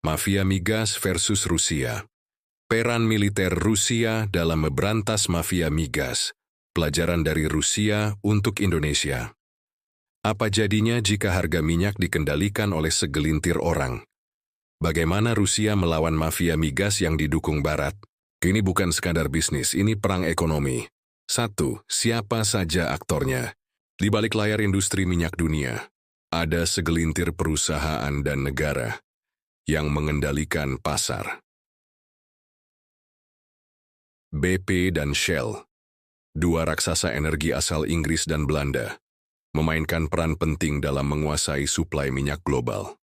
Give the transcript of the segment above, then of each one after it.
Mafia migas versus Rusia. Peran militer Rusia dalam memberantas mafia migas. Pelajaran dari Rusia untuk Indonesia. Apa jadinya jika harga minyak dikendalikan oleh segelintir orang? Bagaimana Rusia melawan mafia migas yang didukung Barat? Ini bukan sekadar bisnis, ini perang ekonomi. 1. Siapa saja aktornya? Di balik layar industri minyak dunia, ada segelintir perusahaan dan negara yang mengendalikan pasar. BP dan Shell, dua raksasa energi asal Inggris dan Belanda, memainkan peran penting dalam menguasai suplai minyak global.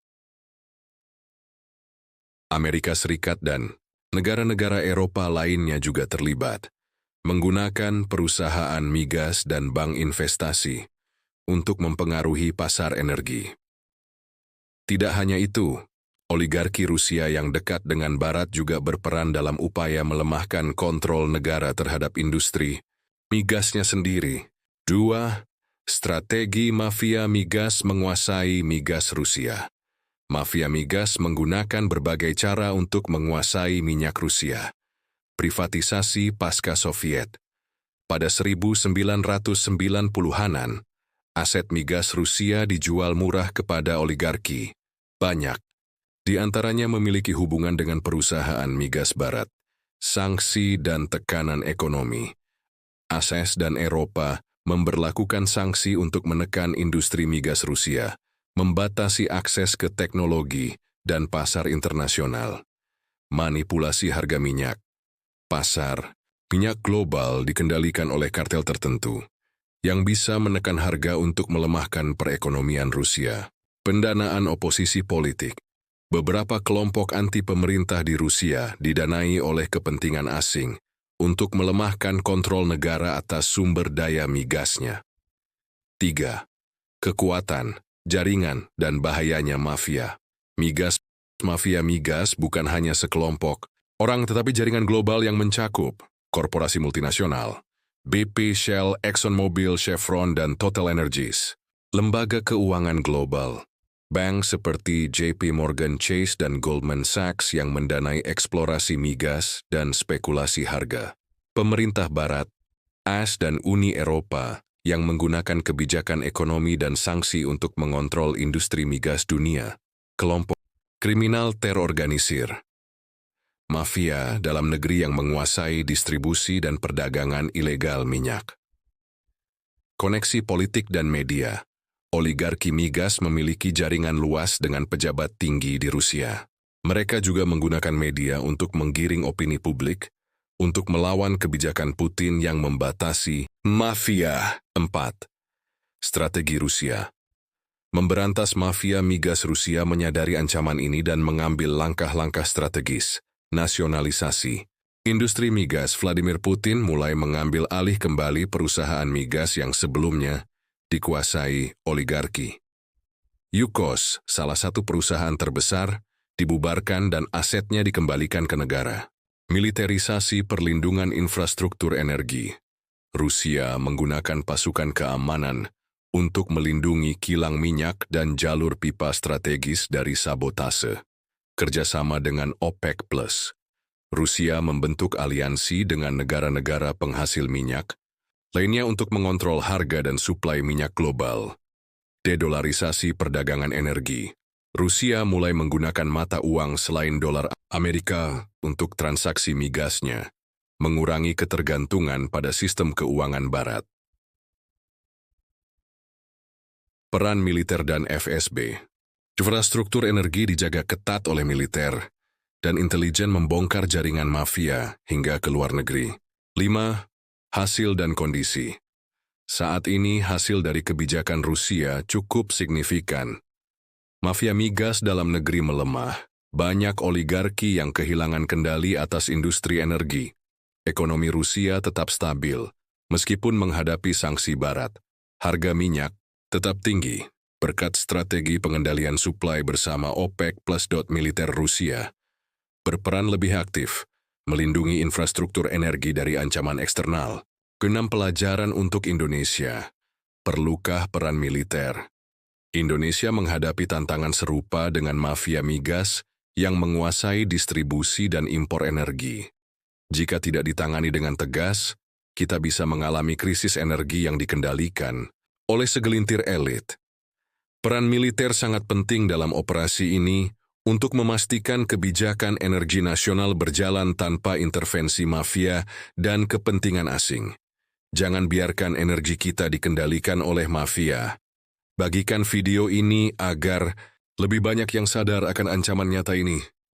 Amerika Serikat dan negara-negara Eropa lainnya juga terlibat, menggunakan perusahaan migas dan bank investasi untuk mempengaruhi pasar energi. Tidak hanya itu, oligarki Rusia yang dekat dengan Barat juga berperan dalam upaya melemahkan kontrol negara terhadap industri migasnya sendiri. 2. Strategi mafia migas menguasai migas Rusia. Mafia migas menggunakan berbagai cara untuk menguasai minyak Rusia. Privatisasi pasca Soviet. Pada 1990-an, aset migas Rusia dijual murah kepada oligarki. Banyak di antaranya memiliki hubungan dengan perusahaan migas Barat. Sanksi dan tekanan ekonomi. ASEAN dan Eropa memberlakukan sanksi untuk menekan industri migas Rusia, membatasi akses ke teknologi dan pasar internasional. Manipulasi harga minyak. Pasar minyak global dikendalikan oleh kartel tertentu yang bisa menekan harga untuk melemahkan perekonomian Rusia. Pendanaan oposisi politik. Beberapa kelompok anti-pemerintah di Rusia didanai oleh kepentingan asing untuk melemahkan kontrol negara atas sumber daya migasnya. 3. Kekuatan, jaringan, dan bahayanya mafia migas. Mafia migas bukan hanya sekelompok orang tetapi jaringan global yang mencakup korporasi multinasional, BP, Shell, ExxonMobil, Chevron, dan Total Energies. Lembaga keuangan global, bank seperti JP Morgan Chase dan Goldman Sachs yang mendanai eksplorasi migas dan spekulasi harga. Pemerintah Barat, AS dan Uni Eropa yang menggunakan kebijakan ekonomi dan sanksi untuk mengontrol industri migas dunia. Kelompok kriminal terorganisir. Mafia dalam negeri yang menguasai distribusi dan perdagangan ilegal minyak. Koneksi politik dan media. Oligarki migas memiliki jaringan luas dengan pejabat tinggi di Rusia. Mereka juga menggunakan media untuk menggiring opini publik, untuk melawan kebijakan Putin yang membatasi mafia. 4. Strategi Rusia. Memberantas mafia migas Rusia menyadari ancaman ini dan mengambil langkah-langkah strategis. Nasionalisasi. Industri migas Vladimir Putin mulai mengambil alih kembali perusahaan migas yang sebelumnya dikuasai oligarki. Yukos, salah satu perusahaan terbesar, dibubarkan dan asetnya dikembalikan ke negara. Militerisasi perlindungan infrastruktur energi. Rusia menggunakan pasukan keamanan untuk melindungi kilang minyak dan jalur pipa strategis dari sabotase. Kerjasama dengan OPEC+. Rusia membentuk aliansi dengan negara-negara penghasil minyak lainnya untuk mengontrol harga dan suplai minyak global. Dedolarisasi perdagangan energi. Rusia mulai menggunakan mata uang selain dolar Amerika untuk transaksi migasnya, mengurangi ketergantungan pada sistem keuangan Barat. Peran militer dan FSB. Infrastruktur energi dijaga ketat oleh militer, dan intelijen membongkar jaringan mafia hingga ke luar negeri. 5. Hasil dan kondisi. Saat ini hasil dari kebijakan Rusia cukup signifikan. Mafia migas dalam negeri melemah, banyak oligarki yang kehilangan kendali atas industri energi. Ekonomi Rusia tetap stabil, meskipun menghadapi sanksi Barat. Harga minyak tetap tinggi, berkat strategi pengendalian suplai bersama OPEC+. Militer Rusia berperan lebih aktif, melindungi infrastruktur energi dari ancaman eksternal. 6. Pelajaran untuk Indonesia. Perlukah peran militer? Indonesia menghadapi tantangan serupa dengan mafia migas yang menguasai distribusi dan impor energi. Jika tidak ditangani dengan tegas, kita bisa mengalami krisis energi yang dikendalikan oleh segelintir elit. Peran militer sangat penting dalam operasi ini untuk memastikan kebijakan energi nasional berjalan tanpa intervensi mafia dan kepentingan asing. Jangan biarkan energi kita dikendalikan oleh mafia. Bagikan video ini agar lebih banyak yang sadar akan ancaman nyata ini.